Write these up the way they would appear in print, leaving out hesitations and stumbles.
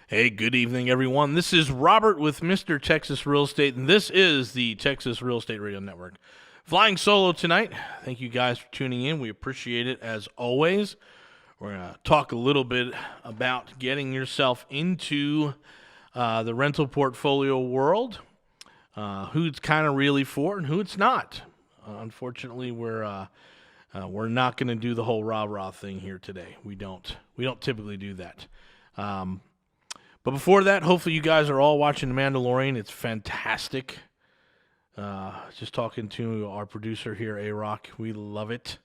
Hey, good evening, everyone. This is Robert with Mr. Texas Real Estate, and this is the Texas Real Estate Radio Network. Flying solo tonight. Thank you guys for tuning in. We appreciate it as always. We're going to talk a little bit about getting yourself into the rental portfolio world, who it's kind of really for and who it's not. Unfortunately, we're not going to do the whole rah-rah thing here today. We don't typically do that. But before that, hopefully you guys are all watching The Mandalorian. It's fantastic. Just talking to our producer here, A-Rock. We love it.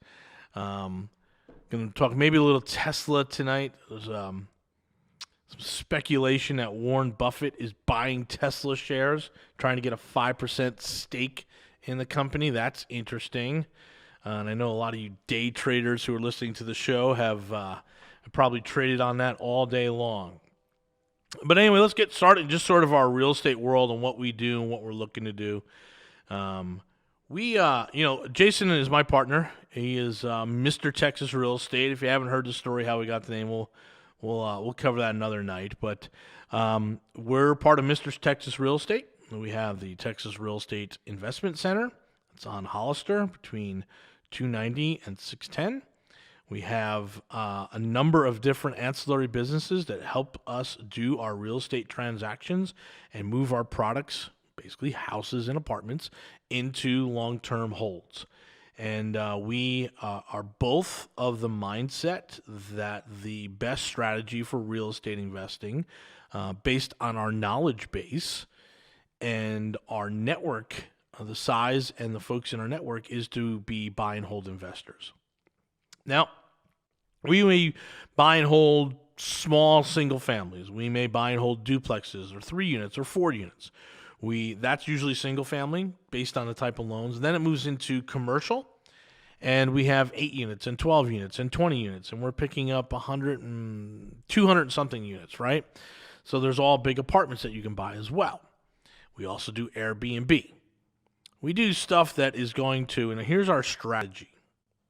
Going to talk maybe a little Tesla tonight. There's some speculation that Warren Buffett is buying Tesla shares, trying to get a 5% stake in the company. That's interesting. And I know a lot of you day traders who are listening to the show have probably traded on that all day long. But anyway, let's get started. Just sort of our real estate world and what we do and what we're looking to do. Jason is my partner. He is Mr. Texas Real Estate. If you haven't heard the story how we got the name, we'll cover that another night. But we're part of Mr. Texas Real Estate. We have the Texas Real Estate Investment Center. It's on Hollister between 290 and 610. We have a number of different ancillary businesses that help us do our real estate transactions and move our products, basically houses and apartments, into long-term holds. And we are both of the mindset that the best strategy for real estate investing, based on our knowledge base and our network, the size and the folks in our network, is to be buy and hold investors. Now, we may buy and hold small single families. We may buy and hold duplexes or 3 units or 4 units. That's usually single family based on the type of loans. And then it moves into commercial, and we have 8 units and 12 units and 20 units, and we're picking up 100 and 200 something units, right? So there's all big apartments that you can buy as well. We also do Airbnb. We do stuff that is going to, and here's our strategy.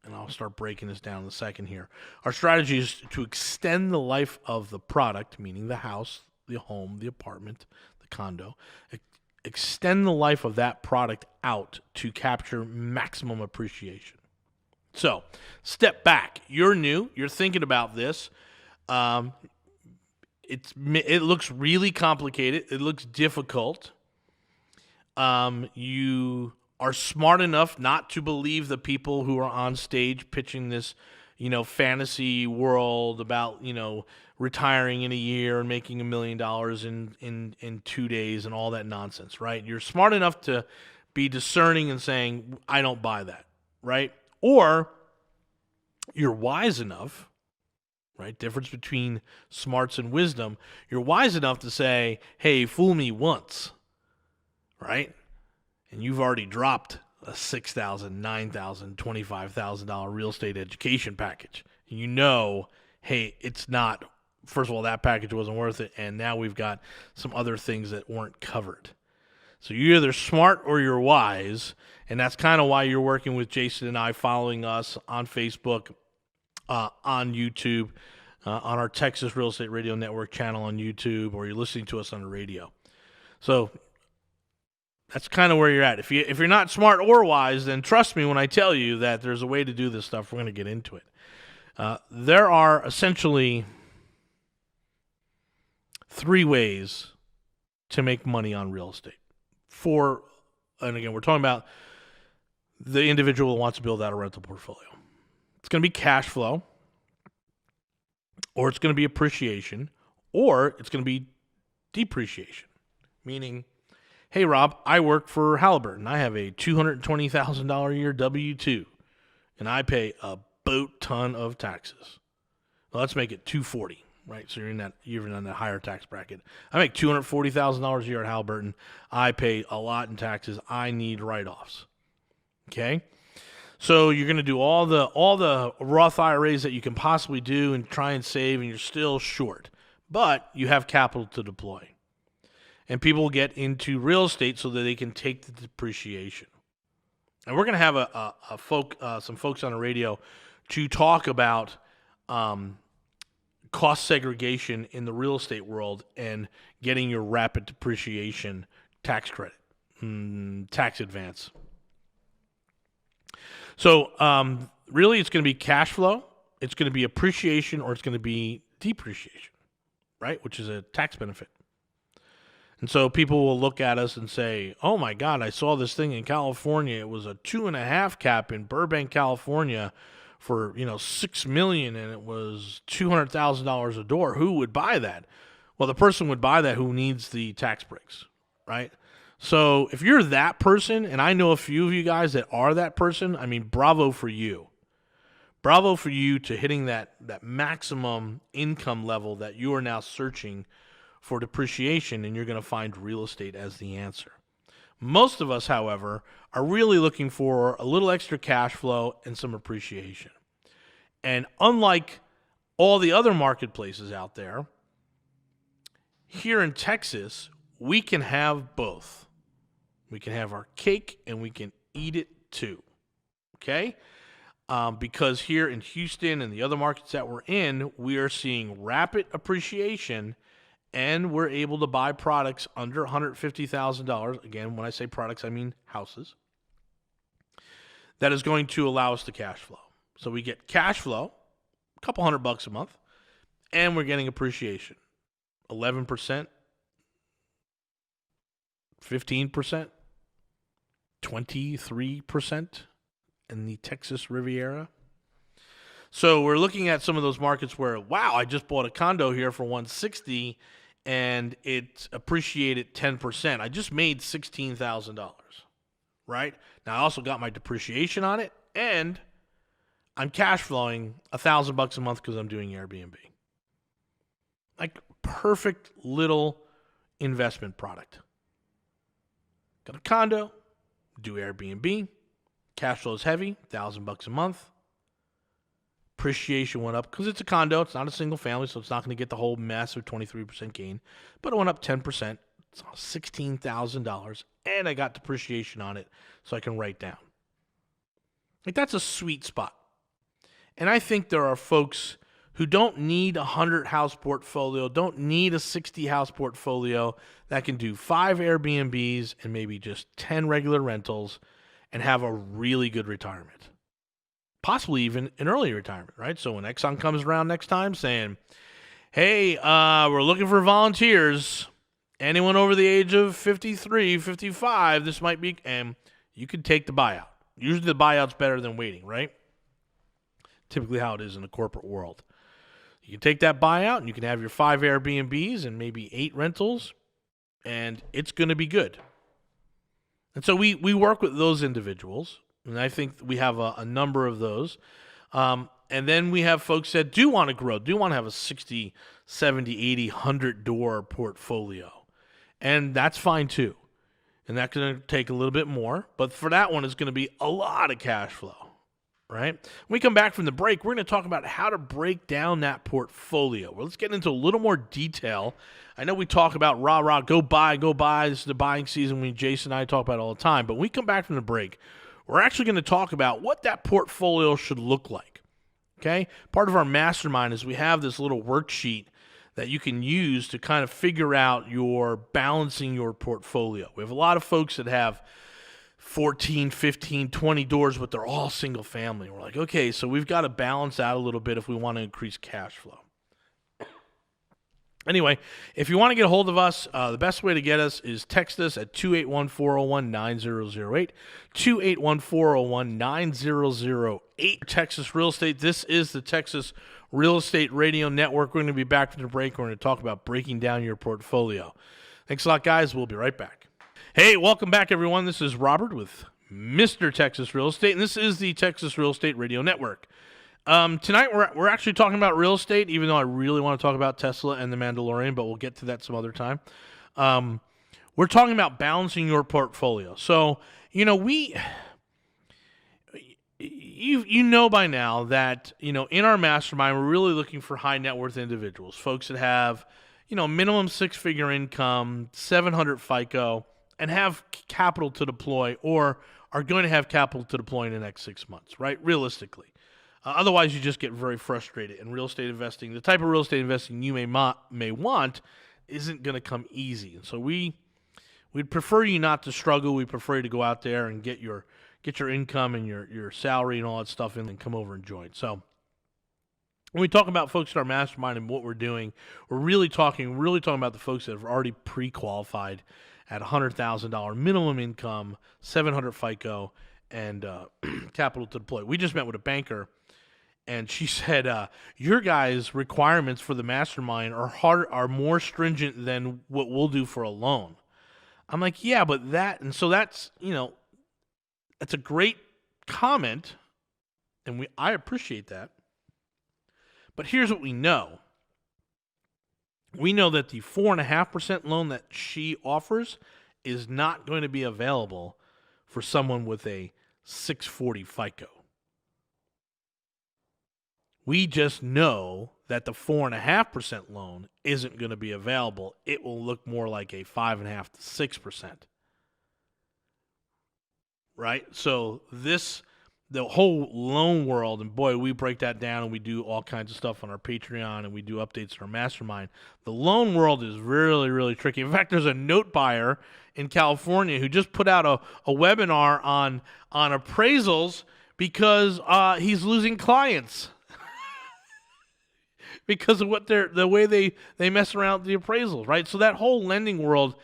And I'll start breaking this down in a second here. Our strategy is to extend the life of the product, meaning the house, the home, the apartment, the condo, extend the life of that product out to capture maximum appreciation. So, step back. You're new. You're thinking about this. It looks really complicated. It looks difficult. You are smart enough not to believe the people who are on stage pitching this, fantasy world about, retiring in a year and making $1 million in 2 days and all that nonsense, right? You're smart enough to be discerning and saying, I don't buy that, right? Or you're wise enough, right? Difference between smarts and wisdom. You're wise enough to say, hey, fool me once, right? And you've already dropped a $6,000, $9,000, $25,000 real estate education package. Hey, it's not, first of all, that package wasn't worth it, and now we've got some other things that weren't covered. So you're either smart or you're wise, and that's kind of why you're working with Jason and I, following us on Facebook, on YouTube, on our Texas Real Estate Radio Network channel on YouTube, or you're listening to us on the radio. So that's kind of where you're at. If you're not smart or wise, then trust me when I tell you that there's a way to do this stuff. We're going to get into it. There are essentially 3 ways to make money on real estate. And again, we're talking about the individual who wants to build out a rental portfolio. It's going to be cash flow, or it's going to be appreciation, or it's going to be depreciation, meaning, hey, Rob, I work for Halliburton. I have a $220,000 a year W-2, and I pay a boat ton of taxes. Well, let's make it $240,000, right? So you're in that higher tax bracket. I make $240,000 a year at Halliburton. I pay a lot in taxes. I need write-offs. Okay? So you're going to do all the Roth IRAs that you can possibly do and try and save, and you're still short. But you have capital to deploy. And people get into real estate so that they can take the depreciation. And we're going to have some folks on the radio to talk about cost segregation in the real estate world and getting your rapid depreciation tax credit, tax advance. So really it's going to be cash flow, it's going to be appreciation, or it's going to be depreciation, right? Which is a tax benefit. And so people will look at us and say, oh my God, I saw this thing in California. It was a 2.5 cap in Burbank, California for, $6 million, and it was $200,000 a door. Who would buy that? Well, the person would buy that who needs the tax breaks, right? So if you're that person, and I know a few of you guys that are that person, I mean, bravo for you. Bravo for you to hitting that maximum income level that you are now searching for depreciation, and you're going to find real estate as the answer. Most of us, however, are really looking for a little extra cash flow and some appreciation. And unlike all the other marketplaces out there, here in Texas, we can have both. We can have our cake and we can eat it too, okay? Because here in Houston and the other markets that we're in, we are seeing rapid appreciation, and we're able to buy products under $150,000. Again, when I say products, I mean houses. That is going to allow us to cash flow. So we get cash flow, a couple $100 a month, and we're getting appreciation. 11%, 15%, 23% in the Texas Riviera. So we're looking at some of those markets where, wow, I just bought a condo here for $160,000 and it appreciated 10%. I just made $16,000, right? Now I also got my depreciation on it, and I'm cash flowing $1,000 a month because I'm doing Airbnb. Like, perfect little investment product. Got a condo, do Airbnb, cash flow is heavy, $1,000 a month. Appreciation went up because it's a condo. It's not a single family, so it's not going to get the whole massive 23% gain. But it went up 10%. It's $16,000, and I got depreciation on it, so I can write down. Like, that's a sweet spot. And I think there are folks who don't need a 100-house portfolio, don't need a 60-house portfolio, that can do 5 Airbnbs and maybe just 10 regular rentals and have a really good retirement. Possibly even an early retirement, right? So when Exxon comes around next time saying, hey, we're looking for volunteers, anyone over the age of 53, 55, this might be, and you can take the buyout. Usually the buyout's better than waiting, right? Typically how it is in the corporate world. You can take that buyout and you can have your 5 Airbnbs and maybe 8 rentals, and it's going to be good. And so we work with those individuals, and I think we have a number of those. And then we have folks that do want to grow, do want to have a 60, 70, 80, 100 door portfolio. And that's fine too. And that's going to take a little bit more. But for that one, it's going to be a lot of cash flow, right? When we come back from the break, we're going to talk about how to break down that portfolio. Well, let's get into a little more detail. I know we talk about rah, go buy. This is the buying season. Jason and I talk about it all the time. But when we come back from the break, we're actually going to talk about what that portfolio should look like, okay? Part of our mastermind is we have this little worksheet that you can use to kind of figure out your balancing your portfolio. We have a lot of folks that have 14, 15, 20 doors, but they're all single family. We're like, okay, so we've got to balance out a little bit if we want to increase cash flow. Anyway, if you want to get a hold of us, the best way to get us is text us at 281-401-9008, 281-401-9008. Texas Real Estate. This is the Texas Real Estate Radio Network. We're going to be back from the break. We're going to talk about breaking down your portfolio. Thanks a lot, guys. We'll be right back. Hey, welcome back, everyone. This is Robert with Mr. Texas Real Estate, and this is the Texas Real Estate Radio Network. Tonight, we're actually talking about real estate, even though I really want to talk about Tesla and the Mandalorian, but we'll get to that some other time. We're talking about balancing your portfolio. So, you know by now that, in our mastermind, we're really looking for high net worth individuals, folks that have, minimum 6-figure income, 700 FICO, and have capital to deploy or are going to have capital to deploy in the next 6 months, right? Realistically. Otherwise, you just get very frustrated. And real estate investing, the type of real estate investing you may want, isn't going to come easy. And so we'd prefer you not to struggle. We prefer you to go out there and get your income and your salary and all that stuff in and come over and join. So when we talk about folks in our mastermind and what we're doing, we're really talking about the folks that have already pre-qualified at $100,000 minimum income, 700 FICO, and capital to deploy. We just met with a banker, and she said, your guys' requirements for the mastermind are more stringent than what we'll do for a loan. I'm like, yeah, but that's a great comment, and I appreciate that. But here's what we know. We know that the 4.5% loan that she offers is not going to be available for someone with a 640 FICO. We just know that the 4.5% loan isn't going to be available. It will look more like a 5.5 to 6%. Right? So the whole loan world, and boy, we break that down, and we do all kinds of stuff on our Patreon, and we do updates on our mastermind. The loan world is really, really tricky. In fact, there's a note buyer in California who just put out a webinar on appraisals because he's losing clients because of the way they mess around with the appraisals, right? So that whole lending world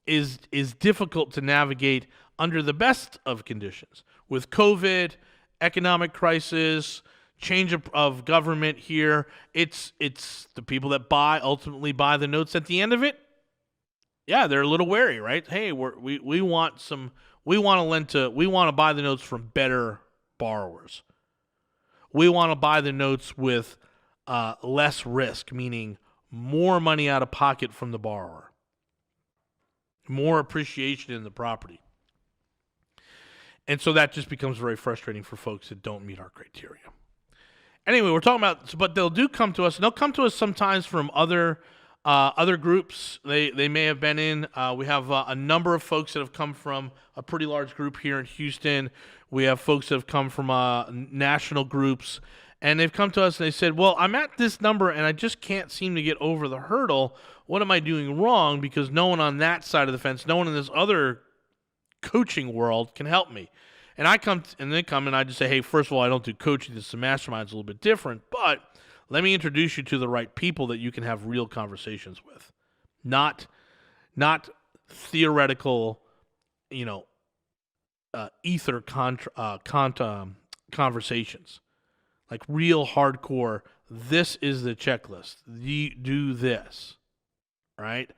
is difficult to navigate under the best of conditions. With COVID, economic crisis, change of government here, it's the people that ultimately buy the notes at the end of it. Yeah, they're a little wary, right? Hey, we want to buy the notes from better borrowers. We want to buy the notes with less risk, meaning more money out of pocket from the borrower, more appreciation in the property. And so that just becomes very frustrating for folks that don't meet our criteria. Anyway, we're talking about, but they'll come to us, and they'll come to us sometimes from other groups they may have been in. We have a number of folks that have come from a pretty large group here in Houston. We have folks that have come from national groups, and they've come to us and they said, well, I'm at this number and I just can't seem to get over the hurdle. What am I doing wrong? Because no one on that side of the fence, no one in this other coaching world can help me. And I come and I just say, hey, first of all, I don't do coaching. This is a mastermind. It's a little bit different, but let me introduce you to the right people that you can have real conversations with, not theoretical, ether conversations, like real hardcore. This is the checklist. You do this, right?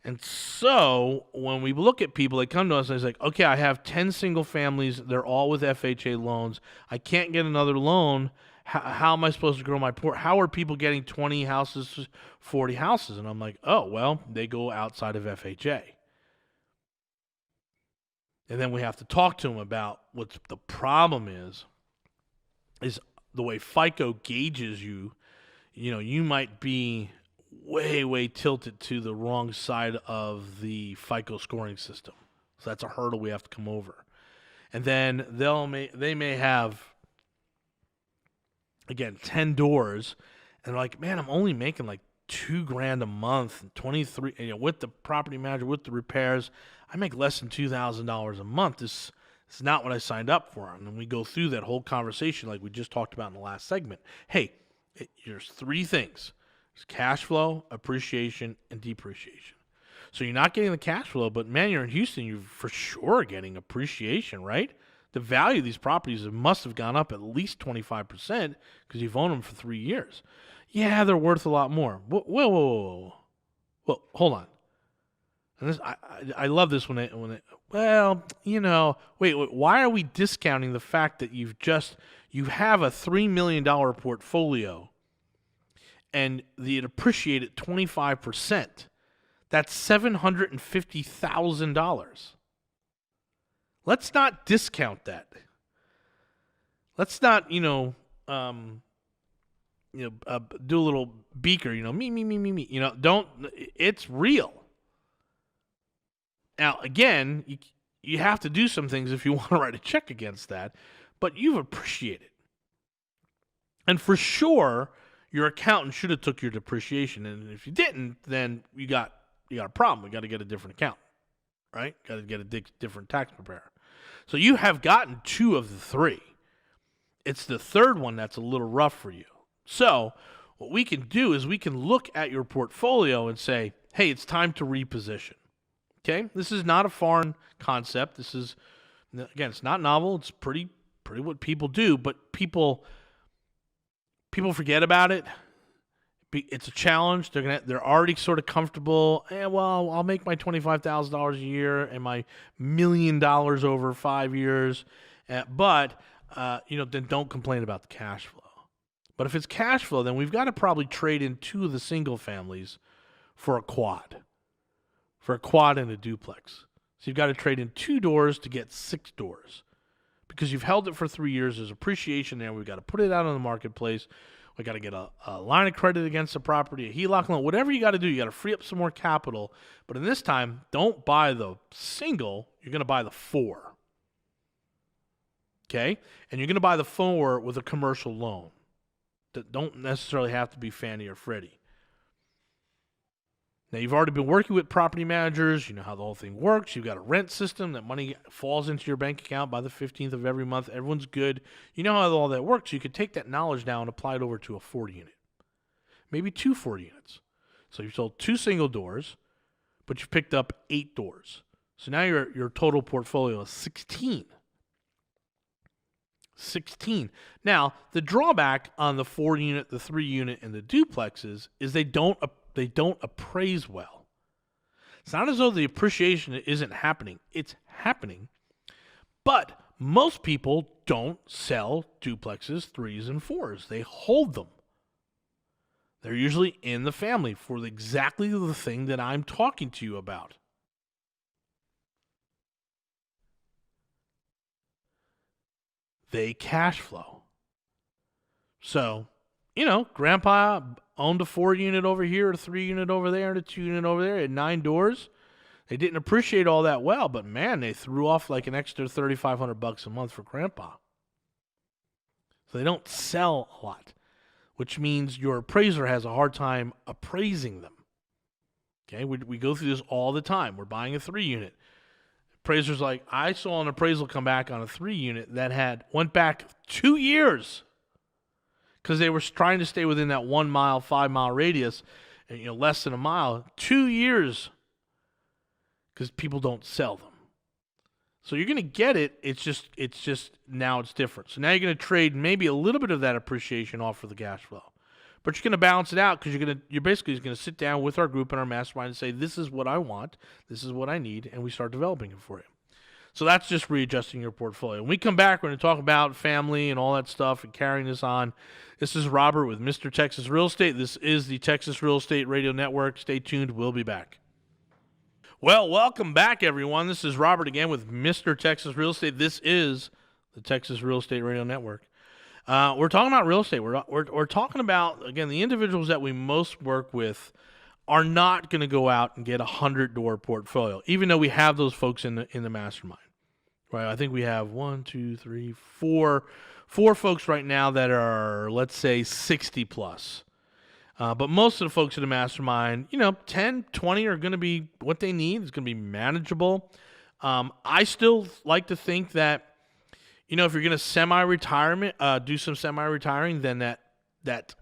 And so when we look at people, they come to us and it's like, okay, I have 10 single families. They're all with FHA loans. I can't get another loan. How am I supposed to grow my port? How are people getting 20 houses, 40 houses? And I'm like, oh, well, they go outside of FHA. And then we have to talk to them about what the problem is the way FICO gauges you. You might be way tilted to the wrong side of the FICO scoring system. So that's a hurdle we have to come over. And then they may have, again, 10 doors, and they're like, man, I'm only making like $2,000 a month, 23, with the property manager, with the repairs, I make less than $2,000 a month. This is not what I signed up for. And then we go through that whole conversation like we just talked about in the last segment. Hey, there's three things. There's cash flow, appreciation, and depreciation. So you're not getting the cash flow, but man, you're in Houston, you're for sure getting appreciation, right? The value of these properties must have gone up at least 25% because you've owned them for 3 years. Yeah, they're worth a lot more. Whoa. Well, hold on. And this, I love this wait, why are we discounting the fact that you have a $3 million portfolio and it appreciated 25%? That's $750,000. Let's not discount that. Let's not, do a little beaker, me. Don't. It's real. Now, again, you have to do some things if you want to write a check against that, but you've appreciated. And for sure, your accountant should have took your depreciation. And if you didn't, then you got a problem. We got to get a different account, right? Got to get a different tax preparer. So you have gotten 2 of the 3. It's the third one that's a little rough for you. So what we can do is we can look at your portfolio and say, hey, it's time to reposition. Okay? This is not a foreign concept. This is, again, it's not novel. It's pretty what people do, but people forget about it. It's a challenge. They're already sort of comfortable. Well, I'll make my $25,000 a year and my $1 million over 5 years. But then don't complain about the cash flow. But if it's cash flow, then we've got to probably trade in 2 of the single families for a quad and a duplex. So you've got to trade in 2 doors to get 6 doors. Because you've held it for 3 years, there's appreciation there. We've got to put it out on the marketplace. We got to get a line of credit against the property, a HELOC loan, whatever you got to do. You got to free up some more capital. But in this time, don't buy the single. You're going to buy the 4. Okay? And you're going to buy the 4 with a commercial loan that don't necessarily have to be Fannie or Freddie. Now, you've already been working with property managers. You know how the whole thing works. You've got a rent system that money falls into your bank account by the 15th of every month. Everyone's good. You know how all that works. You could take that knowledge now and apply it over to a 40 unit. Maybe 2 40 units. So you've sold 2 single doors, but you've picked up 8 doors. So now your total portfolio is 16. 16. Now, the drawback on the 4 unit, the 3 unit, and the duplexes is they don't appraise well. It's not as though the appreciation isn't happening. It's happening. But most people don't sell duplexes, 3s, and 4s. They hold them. They're usually in the family for exactly the thing that I'm talking to you about. They cash flow. So, Grandpa owned a 4 unit over here, a 3 unit over there, and a 2 unit over there at 9 doors. They didn't appreciate all that well, but man, they threw off like an extra $3,500 a month for Grandpa. So they don't sell a lot, which means your appraiser has a hard time appraising them. Okay, we go through this all the time. We're buying a 3 unit. Appraiser's like, I saw an appraisal come back on a 3 unit that went back 2 years because they were trying to stay within that 1 mile, 5 mile radius, and less than a mile. 2 years because people don't sell them. So you're going to get it. It's just now it's different. So now you're going to trade maybe a little bit of that appreciation off for the cash flow. But you're going to balance it out because you're basically going to sit down with our group and our mastermind and say, this is what I want, this is what I need, and we start developing it for you. So that's just readjusting your portfolio. When we come back, we're going to talk about family and all that stuff and carrying this on. This is Robert with Mr. Texas Real Estate. This is the Texas Real Estate Radio Network. Stay tuned. We'll be back. Well, welcome back, everyone. This is Robert again with Mr. Texas Real Estate. This is the Texas Real Estate Radio Network. We're talking about real estate. We're talking about, again, the individuals that we most work with are not going to go out and get a 100-door portfolio, even though we have those folks in the mastermind. Right? I think we have 4 folks right now that are, let's say, 60 plus. But most of the folks in the mastermind, 10, 20 are going to be what they need. It's going to be manageable. I still like to think that, if you're going to semi-retirement, do some semi-retiring, then that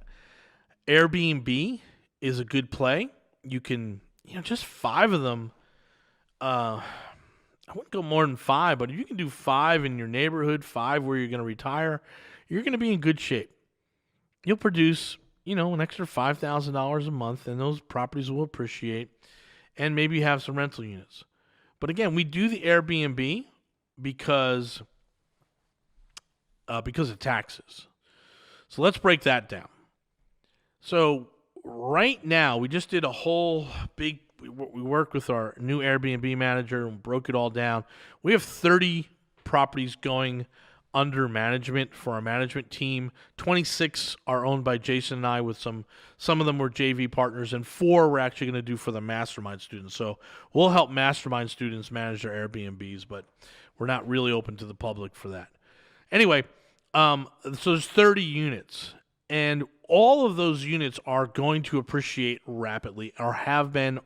Airbnb is a good play. You can, just 5 of them. I wouldn't go more than 5, but if you can do 5 in your neighborhood, 5 where you're going to retire, you're going to be in good shape. You'll produce, an extra $5,000 a month, and those properties will appreciate, and maybe you have some rental units. But again, we do the Airbnb because of taxes. So let's break that down. So right now, we just did a whole big, we worked with our new Airbnb manager and broke it all down. We have 30 properties going under management for our management team. 26 are owned by Jason and I, with some of them were JV partners, and 4 we're actually going to do for the mastermind students. So we'll help mastermind students manage their Airbnbs, but we're not really open to the public for that. Anyway, so there's 30 units, And all of those units are going to appreciate rapidly, or have been.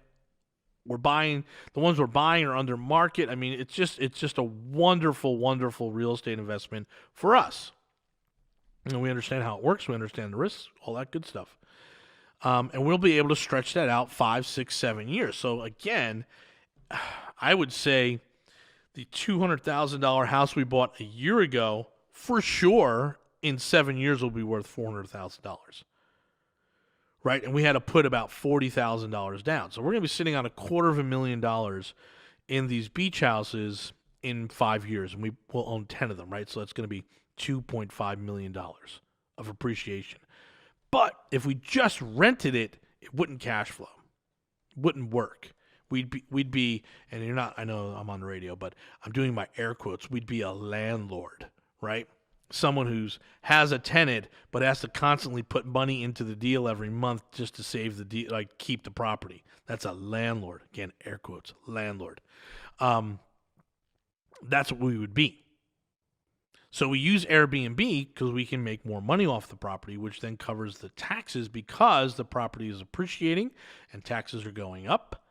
We're buying, the ones we're buying are under market. I mean, it's just a wonderful, wonderful real estate investment for us. And we understand how it works. We understand the risks, all that good stuff. And we'll be able to stretch that out 5, 6, 7 years. So again, I would say the $200,000 house we bought a year ago, for sure, in 7 years will be worth $400,000. Right? And we had to put about $40,000 down. So we're going to be sitting on $250,000 in these beach houses in 5 years, and we will own 10 of them, right? So that's going to be $2.5 million of appreciation. But if we just rented it, it wouldn't cash flow. It wouldn't work. We'd be, and you're not, I know I'm on the radio, but I'm doing my air quotes, we'd be a landlord, right? Someone who's has a tenant but has to constantly put money into the deal every month just to save the deal, like keep the property. That's a landlord. Again, air quotes, landlord. That's what we would be. So we use Airbnb because we can make more money off the property, which then covers the taxes because the property is appreciating and taxes are going up.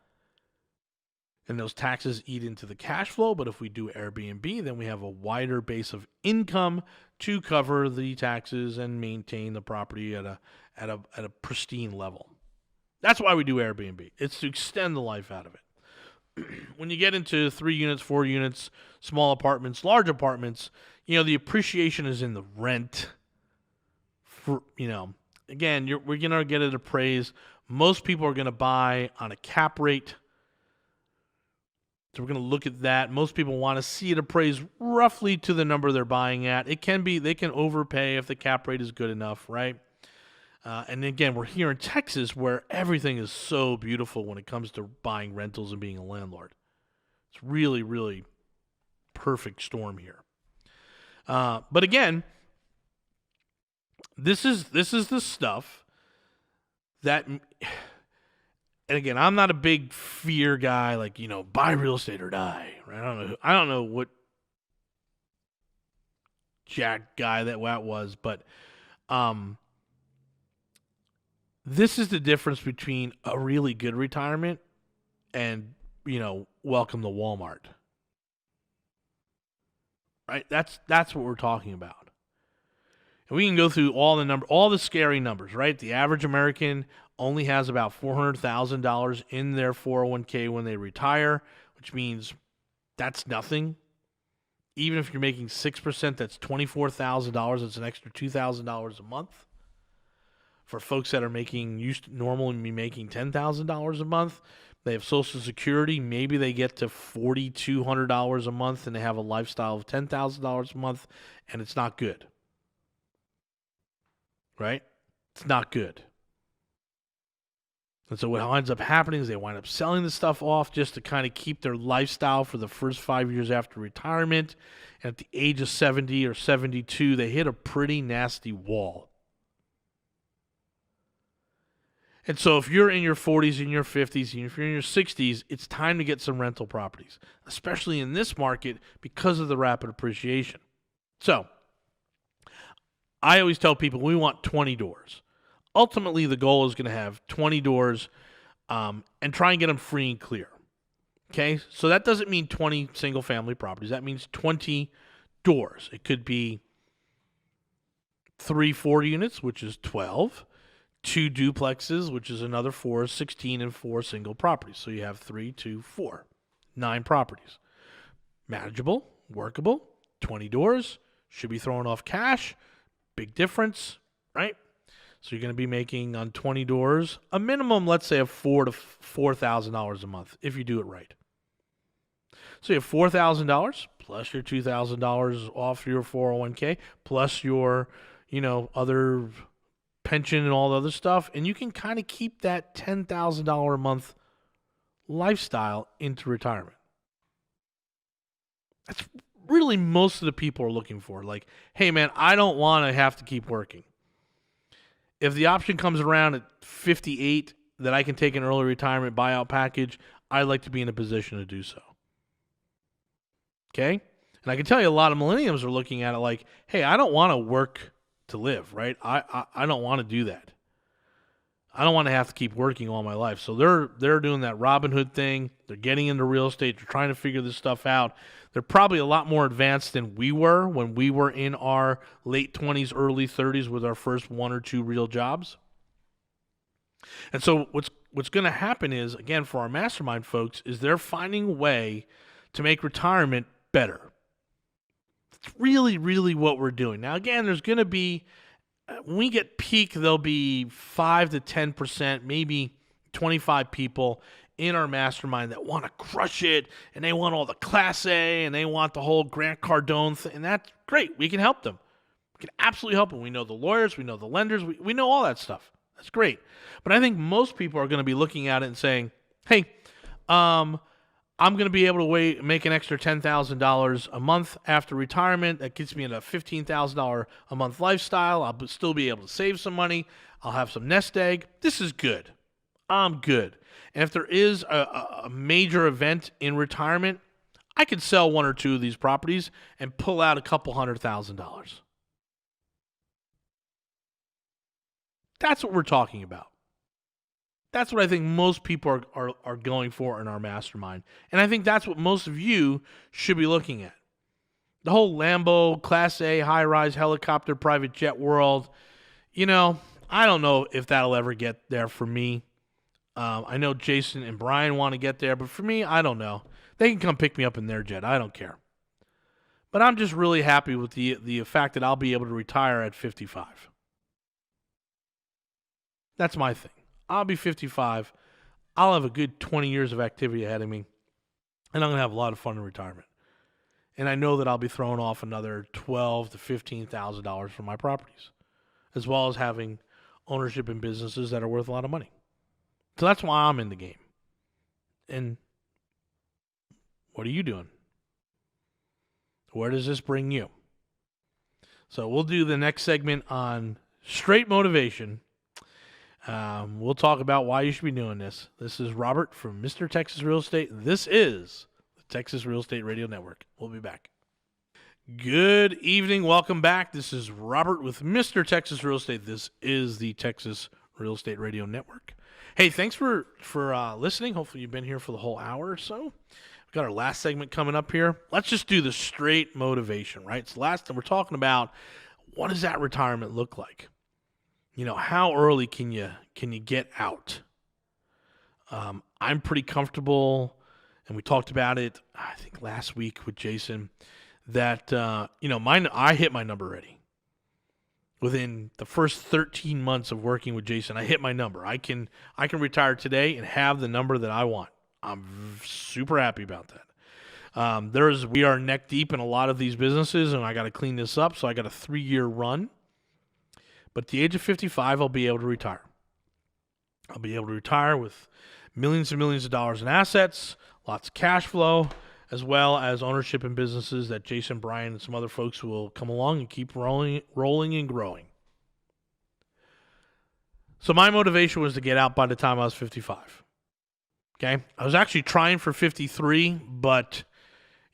And those taxes eat into the cash flow. But if we do Airbnb, then we have a wider base of income to cover the taxes and maintain the property at a pristine level. That's why we do Airbnb. It's to extend the life out of it. When you get into 3 units, 4 units, small apartments, large apartments, the appreciation is in the rent. Again, we're going to get it appraised. Most people are going to buy on a cap rate. So we're going to look at that. Most people want to see it appraised roughly to the number they're buying at. They can overpay if the cap rate is good enough, right? And again, we're here in Texas where everything is so beautiful when it comes to buying rentals and being a landlord. It's really, really perfect storm here. But again, this is the stuff that, and again, I'm not a big fear guy, like, buy real estate or die. Right? I don't know what jack guy that was, but this is the difference between a really good retirement and, welcome to Walmart. Right? That's what we're talking about. And we can go through all the scary numbers, right? The average American only has about $400,000 in their 401k when they retire, which means that's nothing. Even if you're making 6%, that's $24,000. That's an extra $2,000 a month. For folks that are normally making $10,000 a month, they have Social Security. Maybe they get to $4,200 a month and they have a lifestyle of $10,000 a month, and it's not good. Right? It's not good. And so what winds up happening is they wind up selling the stuff off just to kind of keep their lifestyle for the first 5 years after retirement. And at the age of 70 or 72, they hit a pretty nasty wall. And so if you're in your 40s and your 50s, and if you're in your 60s, it's time to get some rental properties, especially in this market because of the rapid appreciation. So I always tell people we want 20 doors. Ultimately, the goal is going to have 20 doors and try and get them free and clear. Okay? So that doesn't mean 20 single-family properties. That means 20 doors. It could be 3 4 units, which is 12. 2 duplexes, which is another 4, 16, and 4 single properties. So you have 3, 2, 4, 9 properties. Manageable, workable, 20 doors, should be throwing off cash, big difference, right? So you're going to be making on 20 doors a minimum, let's say, of $4,000 a month if you do it right. So you have $4,000 plus your $2,000 off your 401k plus your, other pension and all the other stuff, and you can kind of keep that $10,000 a month lifestyle into retirement. That's really most of the people are looking for. Like, hey man, I don't want to have to keep working. If the option comes around at 58 that I can take an early retirement buyout package, I'd like to be in a position to do so. Okay? And I can tell you a lot of millennials are looking at it like, hey, I don't want to work to live, right? I don't want to do that. I don't want to have to keep working all my life. So they're doing that Robin Hood thing. They're getting into real estate. They're trying to figure this stuff out. They're probably a lot more advanced than we were when we were in our late 20s, early 30s with our first one or two real jobs. And so what's going to happen is, again, for our mastermind folks, is they're finding a way to make retirement better. It's really, really what we're doing. Now, again, there's going to be, when we get peak, there'll be 5 to 10%, maybe 25 people in our mastermind that want to crush it, and they want all the Class A, and they want the whole Grant Cardone thing, and that's great. We can help them. We can absolutely help them. We know the lawyers. We know the lenders. We know all that stuff. That's great. But I think most people are going to be looking at it and saying, hey, I'm going to be able to make an extra $10,000 a month after retirement. That gets me in a $15,000 a month lifestyle. I'll still be able to save some money. I'll have some nest egg. This is good. I'm good. And if there is a major event in retirement, I could sell one or two of these properties and pull out a couple $100,000. That's what we're talking about. That's what I think most people are going for in our mastermind. And I think that's what most of you should be looking at. The whole Lambo, Class A, high-rise, helicopter, private jet world, I don't know if that'll ever get there for me. I know Jason and Brian want to get there, but for me, I don't know. They can come pick me up in their jet. I don't care. But I'm just really happy with the fact that I'll be able to retire at 55. That's my thing. I'll be 55. I'll have a good 20 years of activity ahead of me, and I'm going to have a lot of fun in retirement. And I know that I'll be throwing off another $12,000 to $15,000 from my properties, as well as having ownership in businesses that are worth a lot of money. So that's why I'm in the game. And what are you doing? Where does this bring you? So we'll do the next segment on straight motivation. We'll talk about why you should be doing this. This is Robert from Mr. Texas Real Estate. This is the Texas Real Estate Radio Network. We'll be back. Good evening. Welcome back. This is Robert with Mr. Texas Real Estate. This is the Texas Real Estate Radio Network. Hey, thanks for listening. Hopefully you've been here for the whole hour or so. We've got our last segment coming up here. Let's just do the straight motivation, right? So last time we're talking about what does that retirement look like? How early can you get out? I'm pretty comfortable, and we talked about it, I think last week with Jason, that I hit my number already. Within the first 13 months of working with Jason, I hit my number. I can retire today and have the number that I want. I'm super happy about that. We are neck deep in a lot of these businesses, and I got to clean this up. So I got a 3-year run. But at the age of 55, I'll be able to retire. I'll be able to retire with millions and millions of dollars in assets, lots of cash flow, as well as ownership in businesses that Jason, Brian, and some other folks will come along and keep rolling and growing. So my motivation was to get out by the time I was 55. Okay? I was actually trying for 53, but,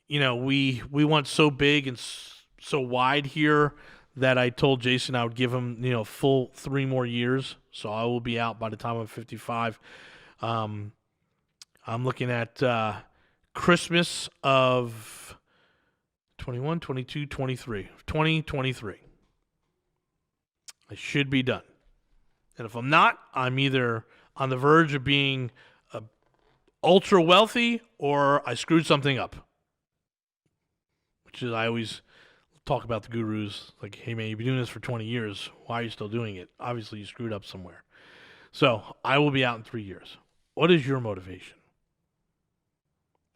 we went so big and so wide here that I told Jason I would give him, full 3 more years. So I will be out by the time I'm 55. I'm looking at Christmas of 21, 22, 23. 2023. I should be done. And if I'm not, I'm either on the verge of being ultra wealthy or I screwed something up. Which is, I always talk about the gurus, like, hey man, you've been doing this for 20 years. Why are you still doing it? Obviously you screwed up somewhere. So I will be out in 3 years. What is your motivation?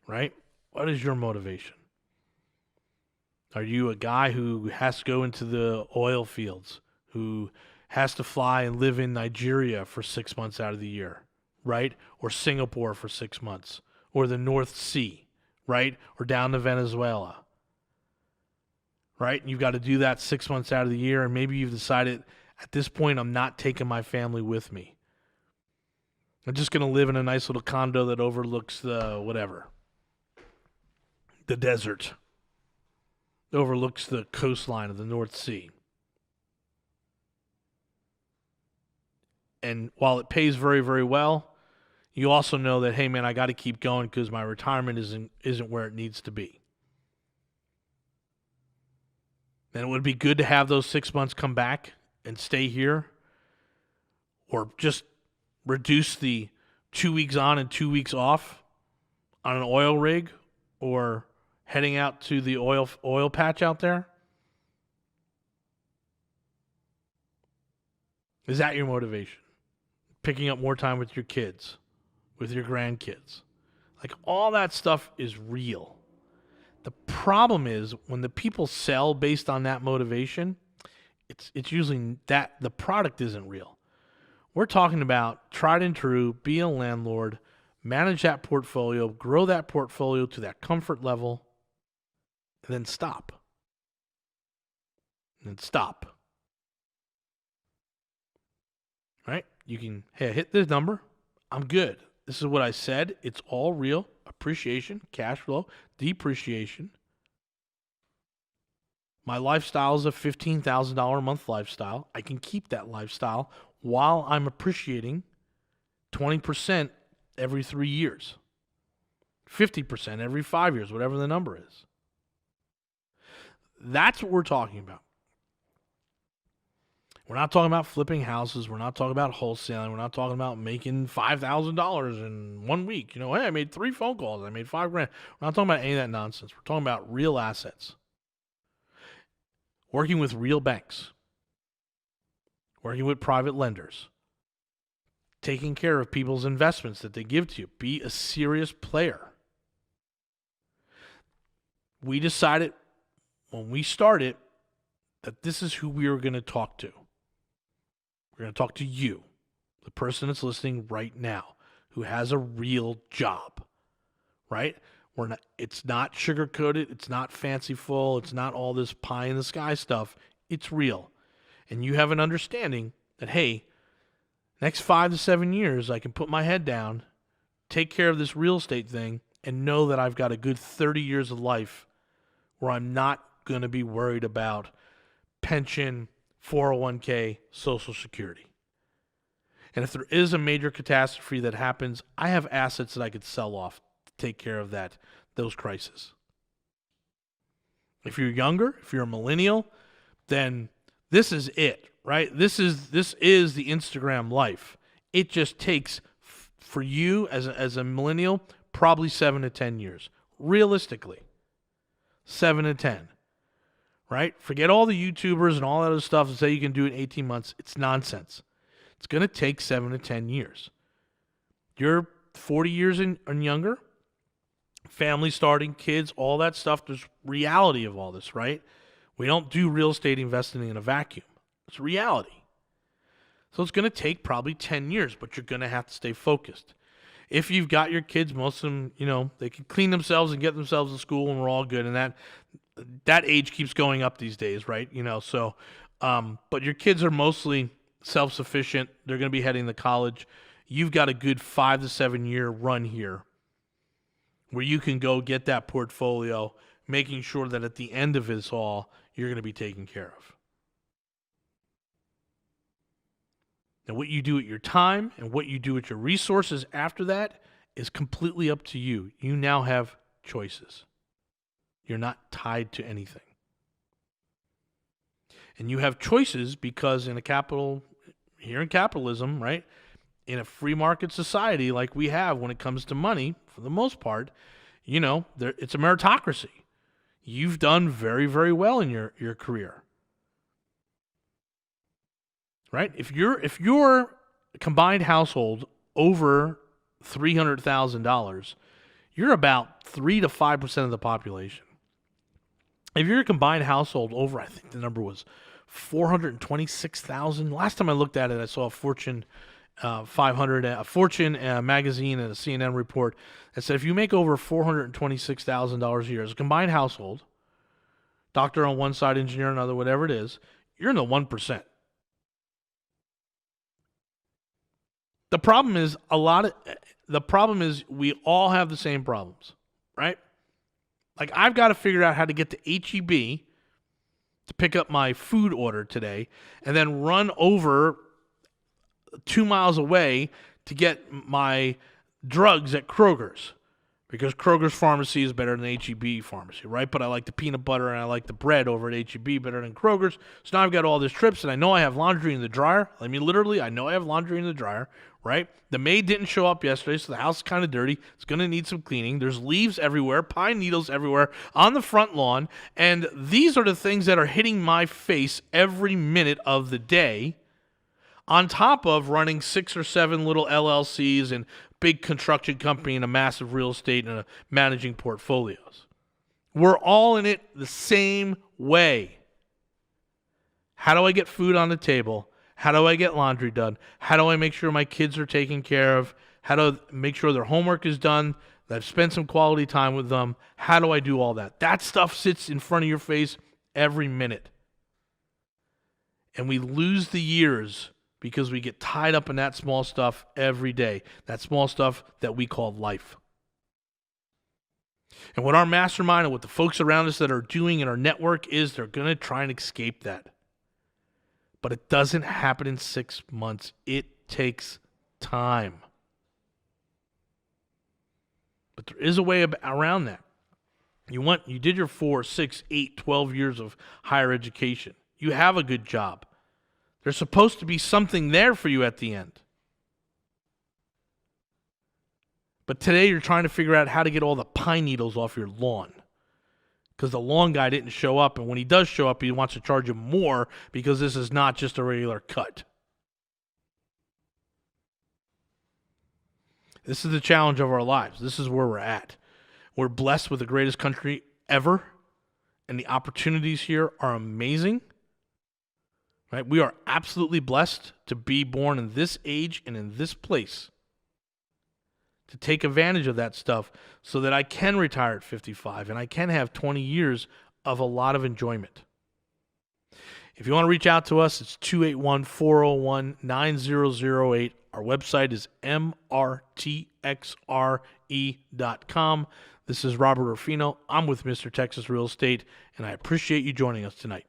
Right? What is your motivation? Are you a guy who has to go into the oil fields, who has to fly and live in Nigeria for 6 months out of the year, right? Or Singapore for 6 months, or the North Sea, right? Or down to Venezuela, right? And you've got to do that 6 months out of the year, and maybe you've decided at this point I'm not taking my family with me. I'm just going to live in a nice little condo that overlooks the desert, overlooks the coastline of the North Sea. And while it pays very, very well, you also know that, hey, man, I got to keep going because my retirement isn't where it needs to be. And it would be good to have those 6 months come back and stay here, or just reduce the 2 weeks on and 2 weeks off on an oil rig, or heading out to the oil patch out there. Is that your motivation? Picking up more time with your kids, with your grandkids. Like, all that stuff is real. The problem is when the people sell based on that motivation, it's usually that the product isn't real. We're talking about tried and true, be a landlord, manage that portfolio, grow that portfolio to that comfort level, and then stop. Right? You can, hey, hit this number. I'm good. This is what I said. It's all real. Appreciation, cash flow, depreciation. My lifestyle is a $15,000 a month lifestyle. I can keep that lifestyle while I'm appreciating 20% every 3 years, 50% every 5 years, whatever the number is. That's what we're talking about. We're not talking about flipping houses. We're not talking about wholesaling. We're not talking about making $5,000 in 1 week. Hey, I made 3 phone calls. I made $5,000. We're not talking about any of that nonsense. We're talking about real assets. Working with real banks. Working with private lenders. Taking care of people's investments that they give to you. Be a serious player. We decided when we started that this is who we were going to talk to. We're going to talk to you, the person that's listening right now, who has a real job, right? It's not sugar-coated. It's not fanciful. It's not all this pie-in-the-sky stuff. It's real. And you have an understanding that, hey, next 5 to 7 years, I can put my head down, take care of this real estate thing, and know that I've got a good 30 years of life where I'm not going to be worried about pension, 401k, Social Security. And if there is a major catastrophe that happens, I have assets that I could sell off to take care of those crises. If you're younger, if you're a millennial, then this is it, right? This is the Instagram life. It just takes, for you as a millennial, probably 7 to 10 years. Realistically, 7 to 10. Right? Forget all the YouTubers and all that other stuff that say you can do it in 18 months. It's nonsense. It's going to take 7 to 10 years. You're 40 years and younger, family starting, kids, all that stuff. There's reality of all this, right? We don't do real estate investing in a vacuum. It's reality. So it's going to take probably 10 years, but you're going to have to stay focused. If you've got your kids, most of them, they can clean themselves and get themselves to school, and we're all good. And that age keeps going up these days, right? But your kids are mostly self-sufficient. They're going to be heading to college. You've got a good 5 to 7 year run here where you can go get that portfolio, making sure that at the end of it all, you're going to be taken care of. Now, what you do with your time and what you do with your resources after that is completely up to you. You now have choices. You're not tied to anything. And you have choices because here in capitalism, right? In a free market society like we have when it comes to money, for the most part, it's a meritocracy. You've done very, very well in your career. Right? If your combined household over $300,000, you're about 3 to 5% of the population. If you're a combined household over, I think the number was 426,000. Last time I looked at it, I saw a Fortune 500, a Fortune magazine and a CNN report that said if you make over $426,000 a year as a combined household, doctor on one side, engineer on another, whatever it is, you're in the 1%. The problem is we all have the same problems, right? Like, I've got to figure out how to get to H-E-B to pick up my food order today and then run over 2 miles away to get my drugs at Kroger's, because Kroger's pharmacy is better than H-E-B pharmacy, right? But I like the peanut butter and I like the bread over at H-E-B better than Kroger's. So now I've got all these trips, and I know I have laundry in the dryer. I mean, literally, I know I have laundry in the dryer, right? The maid didn't show up yesterday, so the house is kind of dirty. It's going to need some cleaning. There's leaves everywhere, pine needles everywhere on the front lawn, and these are the things that are hitting my face every minute of the day, on top of running 6 or 7 little LLCs and big construction company and a massive real estate and managing portfolios. We're all in it the same way. How do I get food on the table? How do I get laundry done? How do I make sure my kids are taken care of? How do I make sure their homework is done? That I've spent some quality time with them? How do I do all that? That stuff sits in front of your face every minute. And we lose the years because we get tied up in that small stuff every day, that small stuff that we call life. And what our mastermind and what the folks around us that are doing in our network is, they're going to try and escape that. But it doesn't happen in 6 months. It takes time. But there is a way around that. You did your 4, 6, 8, 12 years of higher education. You have a good job. There's supposed to be something there for you at the end. But today you're trying to figure out how to get all the pine needles off your lawn, because the lawn guy didn't show up, and when he does show up, he wants to charge you more because this is not just a regular cut. This is the challenge of our lives. This is where we're at. We're blessed with the greatest country ever, and the opportunities here are amazing. Right? We are absolutely blessed to be born in this age and in this place, to take advantage of that stuff so that I can retire at 55 and I can have 20 years of a lot of enjoyment. If you want to reach out to us, it's 281-401-9008. Our website is mrtxre.com. This is Robert Orfino. I'm with Mr. Texas Real Estate, and I appreciate you joining us tonight.